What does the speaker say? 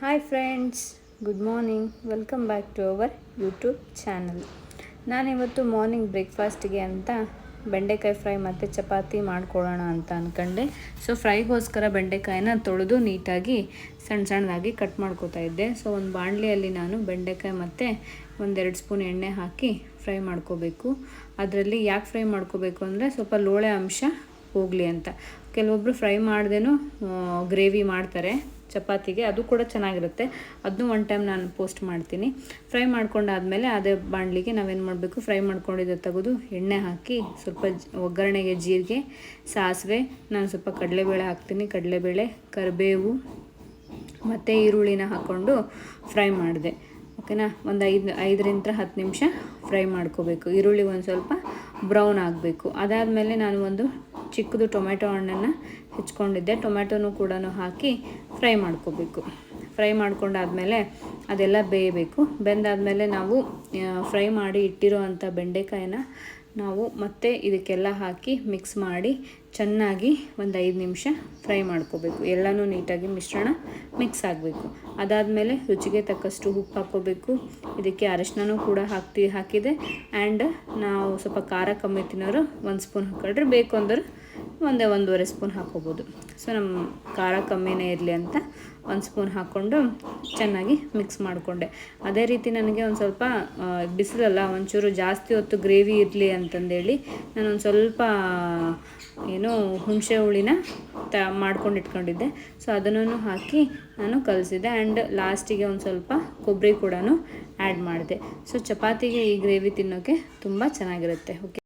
Hi friends, good morning. Welcome back to our YouTube channel. ನಾನಿವತ್ತು morning ಬ್ರೇಕ್ಫಾಸ್ಟಿಗೆ ಅಂತ ಬೆಂಡೆಕಾಯಿ ಫ್ರೈ ಮತ್ತು ಚಪಾತಿ ಮಾಡ್ಕೊಳ್ಳೋಣ ಅಂತ ಅಂದ್ಕೊಂಡೆ. ಸೊ ಫ್ರೈಗೋಸ್ಕರ ಬೆಂಡೆಕಾಯಿನ ತೊಳೆದು ನೀಟಾಗಿ ಸಣ್ಣದಾಗಿ ಕಟ್ ಮಾಡ್ಕೋತಾ ಇದ್ದೆ. ಸೊ ಒಂದು ಬಾಣಲೆಯಲ್ಲಿ ನಾನು ಬೆಂಡೆಕಾಯಿ ಮತ್ತು 1-2 ಸ್ಪೂನ್ ಎಣ್ಣೆ ಹಾಕಿ ಫ್ರೈ ಮಾಡ್ಕೋಬೇಕು. ಅದರಲ್ಲಿ ಯಾಕೆ ಫ್ರೈ ಮಾಡ್ಕೋಬೇಕು ಅಂದರೆ ಸ್ವಲ್ಪ ಲೋಳೆ ಅಂಶ ಹೋಗಲಿ ಅಂತ. ಕೆಲವೊಬ್ಬರು ಫ್ರೈ ಮಾಡ್ದೇನೂ ಗ್ರೇವಿ ಮಾಡ್ತಾರೆ ಚಪಾತಿಗೆ, ಅದು ಕೂಡ ಚೆನ್ನಾಗಿರುತ್ತೆ. ಅದನ್ನೂ ಒನ್ ಟೈಮ್ ನಾನು ಪೋಸ್ಟ್ ಮಾಡ್ತೀನಿ. ಫ್ರೈ ಮಾಡ್ಕೊಂಡಾದಮೇಲೆ ಅದೇ ಬಾಣಲಿಗೆ ನಾವೇನು ಮಾಡಬೇಕು, ಫ್ರೈ ಮಾಡ್ಕೊಂಡಿದ್ದ ತೆಗೆದು ಎಣ್ಣೆ ಹಾಕಿ ಸ್ವಲ್ಪ ಒಗ್ಗರಣೆಗೆ ಜೀರಿಗೆ, ಸಾಸಿವೆ, ನಾನು ಸ್ವಲ್ಪ ಕಡಲೆಬೇಳೆ ಹಾಕ್ತೀನಿ. ಕಡಲೆಬೇಳೆ, ಕರಿಬೇವು ಮತ್ತು ಈರುಳ್ಳಿನ ಹಾಕ್ಕೊಂಡು ಫ್ರೈ ಮಾಡಿದೆ. ಓಕೆನಾ. ಒಂದು 5-10 ನಿಮಿಷ ಫ್ರೈ ಮಾಡ್ಕೋಬೇಕು. ಈರುಳ್ಳಿ ಒಂದು ಸ್ವಲ್ಪ ಬ್ರೌನ್ ಆಗಬೇಕು. ಅದಾದಮೇಲೆ ನಾನು ಒಂದು ಚಿಕ್ಕದು ಟೊಮೆಟೊ ಹಣ್ಣನ್ನು ಹೆಚ್ಕೊಂಡಿದ್ದೆ. ಟೊಮೆಟೊನೂ ಕೂಡ ಹಾಕಿ ಫ್ರೈ ಮಾಡ್ಕೋಬೇಕು. ಫ್ರೈ ಮಾಡ್ಕೊಂಡಾದಮೇಲೆ ಅದೆಲ್ಲ ಬೇಯಬೇಕು. ಬೆಂದಾದಮೇಲೆ ನಾವು ಫ್ರೈ ಮಾಡಿ ಇಟ್ಟಿರೋ ಅಂಥ ಬೆಂಡೆಕಾಯಿನ ನಾವು ಮತ್ತೆ ಇದಕ್ಕೆಲ್ಲ ಹಾಕಿ ಮಿಕ್ಸ್ ಮಾಡಿ ಚೆನ್ನಾಗಿ ಒಂದು 5 ನಿಮಿಷ ಫ್ರೈ ಮಾಡ್ಕೋಬೇಕು. ಎಲ್ಲನೂ ನೀಟಾಗಿ ಮಿಶ್ರಣ ಮಿಕ್ಸ್ ಆಗಬೇಕು. ಅದಾದಮೇಲೆ ರುಚಿಗೆ ತಕ್ಕಷ್ಟು ಉಪ್ಪು ಹಾಕ್ಕೋಬೇಕು. ಇದಕ್ಕೆ ಅರಿಶಿನನೂ ಕೂಡ ಹಾಕಿದೆ. ಆ್ಯಂಡ್ ನಾವು ಸ್ವಲ್ಪ ಖಾರ ಕಮ್ಮಿ ತಿನ್ನೋರು 1 ಸ್ಪೂನ್ ಹಾಕೊಂಡ್ರೆ, ಬೇಕು ಅಂದ್ರೆ 1-1.5 ಸ್ಪೂನ್ ಹಾಕ್ಕೋಬೋದು. ಸೊ ನಮ್ಮ ಖಾರ ಕಮ್ಮಿನೇ ಇರಲಿ ಅಂತ 1 ಸ್ಪೂನ್ ಹಾಕ್ಕೊಂಡು ಚೆನ್ನಾಗಿ ಮಿಕ್ಸ್ ಮಾಡಿಕೊಂಡೆ. ಅದೇ ರೀತಿ ನನಗೆ ಒಂದು ಸ್ವಲ್ಪ ಬಿಸಿಲಲ್ಲ, ಒಂಚೂರು ಜಾಸ್ತಿ ಹೊತ್ತು ಗ್ರೇವಿ ಇರಲಿ ಅಂತಂದೇಳಿ ನಾನು ಒಂದು ಸ್ವಲ್ಪ ಹುಣಸೆ ಹುಳಿನ ಮಾಡ್ಕೊಂಡು ಇಟ್ಕೊಂಡಿದ್ದೆ. ಸೊ ಅದನ್ನು ಹಾಕಿ ನಾನು ಕಲಸಿದೆ. ಆ್ಯಂಡ್ ಲಾಸ್ಟಿಗೆ ಒಂದು ಸ್ವಲ್ಪ ಕೊಬ್ಬರಿ ಕೂಡ ಆ್ಯಡ್ ಮಾಡಿದೆ. ಸೊ ಚಪಾತಿಗೆ ಈ ಗ್ರೇವಿ ತಿನ್ನೋಕ್ಕೆ ತುಂಬ ಚೆನ್ನಾಗಿರುತ್ತೆ. ಓಕೆ.